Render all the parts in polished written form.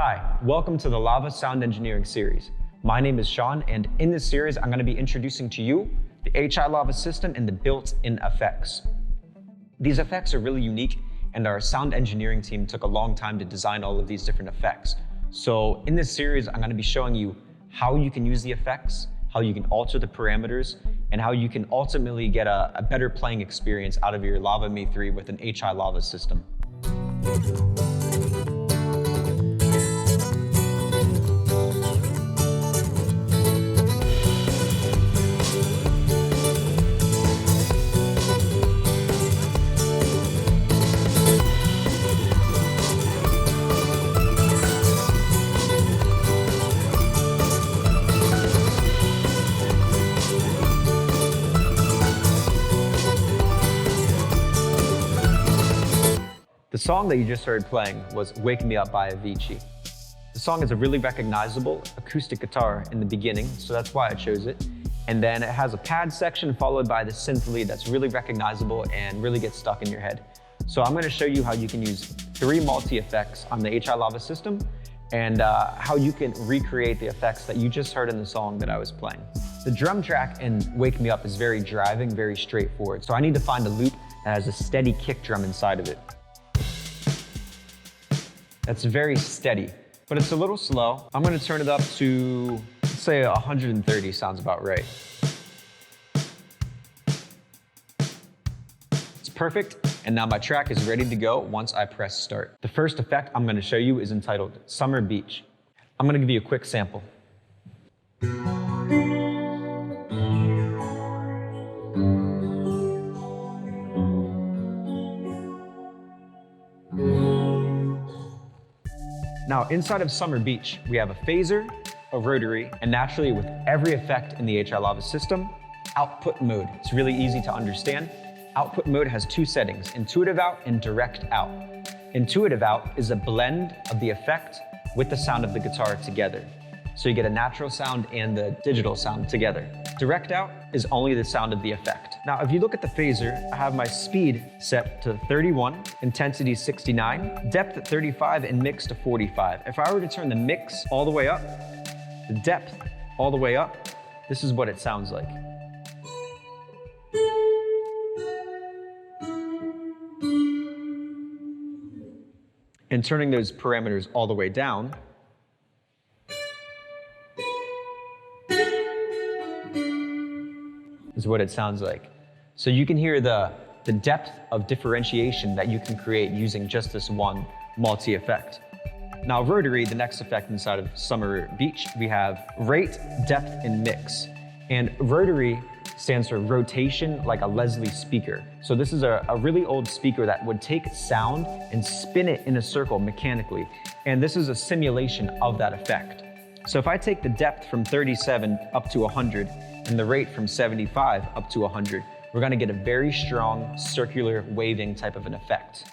Hi, welcome to the Lava Sound Engineering series. My name is Sean, and in this series, I'm going to be introducing to you the HI Lava system and the built-in effects. These effects are really unique, and our sound engineering team took a long time to design all of these different effects. So in this series, I'm going to be showing you how you can use the effects, how you can alter the parameters, and how you can ultimately get a better playing experience out of your LAVAME 3 with an HI Lava system. The song that you just heard playing was Wake Me Up by Avicii. The song is a really recognizable acoustic guitar in the beginning, so that's why I chose it. And then it has a pad section followed by the synth lead that's really recognizable and really gets stuck in your head. So I'm going to show you how you can use 3 multi-effects on the HI Lava system and how you can recreate the effects that you just heard in the song that I was playing. The drum track in Wake Me Up is very driving, very straightforward. So I need to find a loop that has a steady kick drum inside of it. That's very steady, but it's a little slow. I'm gonna turn it up to, let's say 130 sounds about right. It's perfect, and now my track is ready to go once I press start. The first effect I'm gonna show you is entitled Summer Beach. I'm gonna give you a quick sample. Now, inside of Summer Beach, we have a phaser, a rotary, and naturally with every effect in the HI Lava system, output mode. It's really easy to understand. Output mode has 2 settings, intuitive out and direct out. Intuitive out is a blend of the effect with the sound of the guitar together. So you get a natural sound and the digital sound together. Direct out is only the sound of the effect. Now, if you look at the phaser, I have my speed set to 31, intensity 69, depth at 35, and mix to 45. If I were to turn the mix all the way up, the depth all the way up, this is what it sounds like. And turning those parameters all the way down, is what it sounds like. So you can hear the depth of differentiation that you can create using just this one multi-effect. Now rotary, the next effect inside of Summer Beach, we have rate, depth, and mix. And rotary stands for rotation like a Leslie speaker. So this is a really old speaker that would take sound and spin it in a circle mechanically. And this is a simulation of that effect. So if I take the depth from 37 up to 100, and the rate from 75 up to 100, we're gonna get a very strong circular waving type of an effect.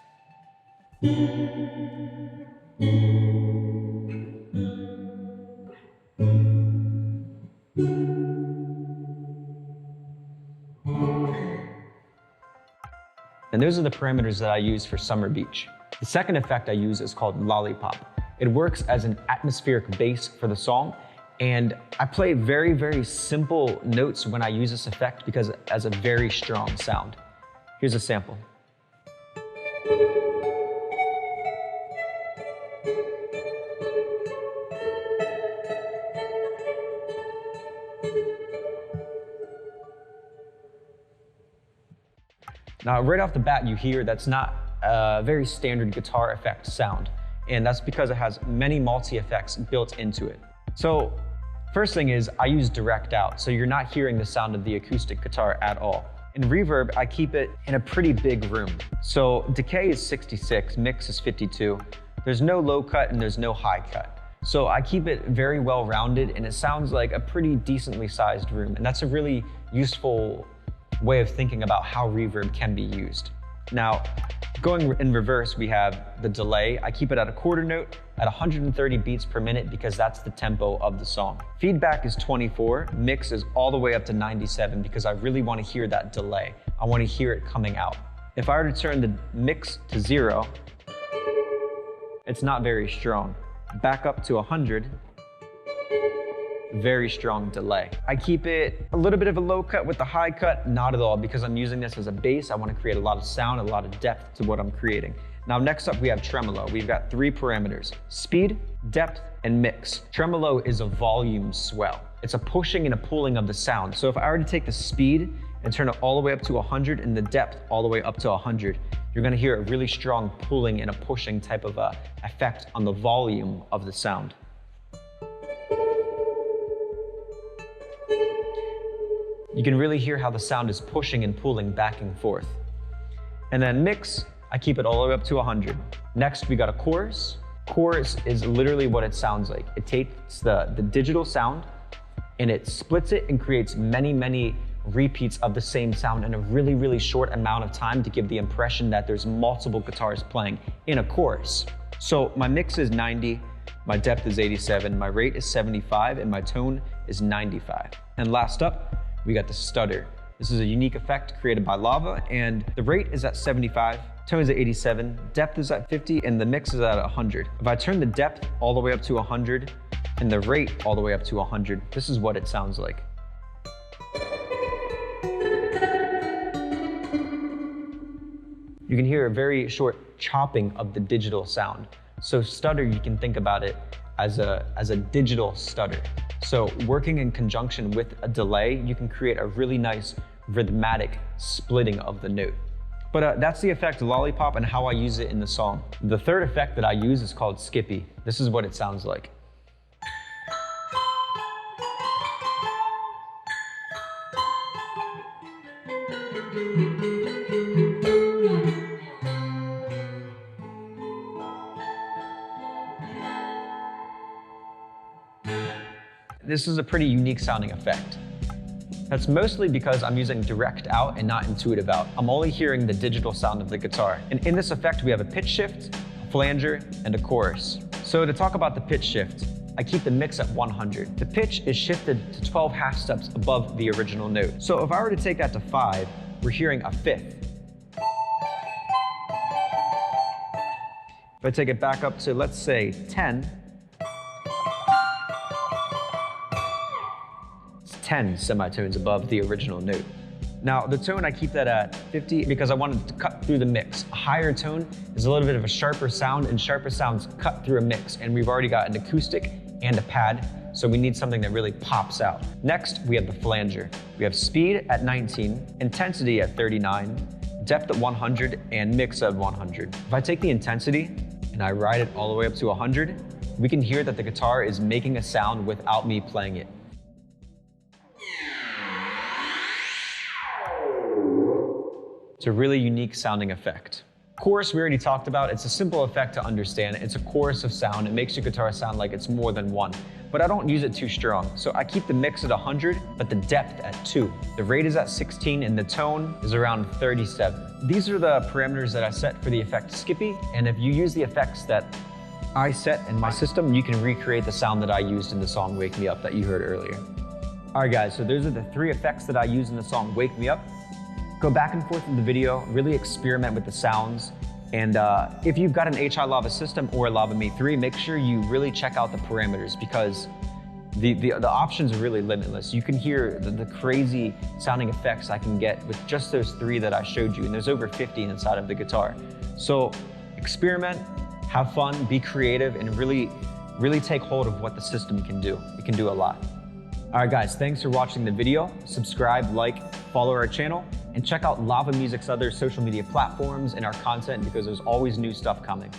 And those are the parameters that I use for Summer Beach. The second effect I use is called Lollipop. It works as an atmospheric bass for the song, and I play very, very simple notes when I use this effect because it has a very strong sound. Here's a sample. Now, right off the bat, you hear that's not a very standard guitar effect sound, and that's because it has many multi-effects built into it. So, first thing is I use direct out, so you're not hearing the sound of the acoustic guitar at all. In reverb, I keep it in a pretty big room. So decay is 66, mix is 52. There's no low cut and there's no high cut. So I keep it very well rounded and it sounds like a pretty decently sized room. And that's a really useful way of thinking about how reverb can be used. Now, going in reverse, we have the delay. I keep it at a quarter note at 130 beats per minute because that's the tempo of the song. Feedback is 24, mix is all the way up to 97 because I really want to hear that delay. I want to hear it coming out. If I were to turn the mix to 0, it's not very strong. back up to 100, very strong delay. I keep it a little bit of a low cut with the high cut, not at all, because I'm using this as a bass. I want to create a lot of sound, a lot of depth to what I'm creating. Now next up we have tremolo. We've got 3 parameters: speed, depth, and mix. Tremolo is a volume swell. It's a pushing and a pulling of the sound. So if I were to take the speed and turn it all the way up to 100 and the depth all the way up to 100, you're gonna hear a really strong pulling and a pushing type of effect on the volume of the sound. You can really hear how the sound is pushing and pulling back and forth. And then mix, I keep it all the way up to 100. Next, we got a chorus. Chorus is literally what it sounds like. It takes the digital sound and it splits it and creates many repeats of the same sound in a really short amount of time to give the impression that there's multiple guitars playing in a chorus. So my mix is 90, my depth is 87, my rate is 75, and my tone is 95. And last up, we got the stutter. This is a unique effect created by Lava, and the rate is at 75, tone is at 87, depth is at 50, and the mix is at 100. If I turn the depth all the way up to 100 and the rate all the way up to 100, this is what it sounds like. You can hear a very short chopping of the digital sound. So stutter, you can think about it as a digital stutter. So working in conjunction with a delay, you can create a really nice rhythmic splitting of the note. But that's the effect Lollipop and how I use it in the song. The third effect that I use is called Skippy. This is what it sounds like. This is a pretty unique sounding effect. That's mostly because I'm using direct out and not intuitive out. I'm only hearing the digital sound of the guitar. And in this effect, we have a pitch shift, a flanger, and a chorus. So to talk about the pitch shift, I keep the mix at 100. The pitch is shifted to 12 half steps above the original note. So if I were to take that to 5, we're hearing a fifth. If I take it back up to, let's say, 10, 10 semitones above the original note. Now the tone, I keep that at 50 because I wanted to cut through the mix. A higher tone is a little bit of a sharper sound, and sharper sounds cut through a mix, and we've already got an acoustic and a pad, so we need something that really pops out. Next, we have the flanger. We have speed at 19, intensity at 39, depth at 100, and mix at 100. If I take the intensity and I ride it all the way up to 100, we can hear that the guitar is making a sound without me playing it. It's a really unique sounding effect. Chorus we already talked about. It's a simple effect to understand. It's a chorus of sound. It makes your guitar sound like it's more than one, but I don't use it too strong. So I keep the mix at 100, but the depth at 2. The rate is at 16 and the tone is around 37. These are the parameters that I set for the effect Skippy. And if you use the effects that I set in my system, you can recreate the sound that I used in the song Wake Me Up that you heard earlier. All right guys, so those are the 3 effects that I use in the song Wake Me Up. Go back and forth in the video, really experiment with the sounds. And if you've got an HI Lava system or a LAVAME 3, make sure you really check out the parameters, because the options are really limitless. You can hear the crazy sounding effects I can get with just those 3 that I showed you, and there's over 50 inside of the guitar. So experiment, have fun, be creative, and really take hold of what the system can do. It can do a lot. All right guys, thanks for watching the video. Subscribe, like, follow our channel, and check out LAVAMUSIC's other social media platforms and our content, because there's always new stuff coming.